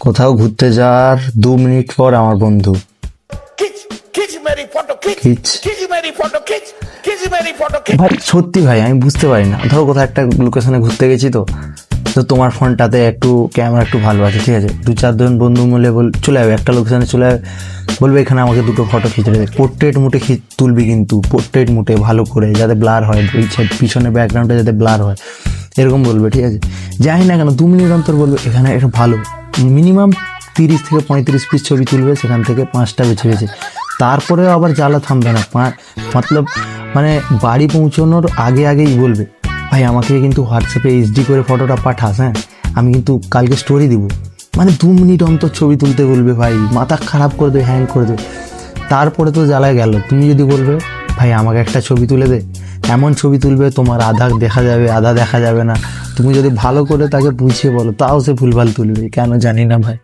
কোথাও ঘুরতে যাওয়ার 2 মিনিট পর আমার বন্ধু খিচ। ভাই সত্যি ভাই আমি বুঝতে পারি না, ধরো কোথাও একটা লোকেশনে ঘুরতে গেছি, তো তো তোমার ফোনটাতে একটু ক্যামেরা একটু ভালো আছে, ঠিক আছে, 2-4 জন বন্ধু মিলে চলে যাবে একটা লোকেশনে, চলে যাবে, বলবে এখানে আমাকে দুটো ফটো খিচে দেবে। পোর্ট্রেট মুটে তুলবি, কিন্তু পোর্ট্রেট মুটে ভালো করে, যাতে ব্লার হয়, ওই পিছনে ব্যাকগ্রাউন্ডে যাতে ব্লার হয়, এরকম বলবে, ঠিক আছে। যাই না কেন 2 মিনিট অন্তর বলবে এখানে একটু ভালো, মিনিমাম 30 থেকে 35 পিস ছবি তুলবে, সেখান থেকে 5টা বেছে বেছে। তারপরেও আবার জ্বালা থামবে না, মতলব মানে বাড়ি পৌঁছানোর আগেই বলবে ভাই আমাকে কিন্তু হোয়াটসঅ্যাপে এইচডি করে ফটোটা পাঠাস, হ্যাঁ আমি কিন্তু কালকে স্টোরি দিব। মানে 2 মিনিট অন্তর ছবি তুলতে বলবে, ভাই মাথা খারাপ করে দেবে, হ্যাং করে দেবে। তারপরে তো জ্বালায় গেল, তুমি যদি বলবে ভাই আমাকে একটা ছবি তুলে দে, এমন ছবি তুলবে তোমার আধা দেখা যাবে আধা দেখা যাবে না। তুমি যদি ভালো করে তাকে বুঝিয়ে বলো, তাও সে ভুলভাল তুলবে, কেন জানি না ভাই।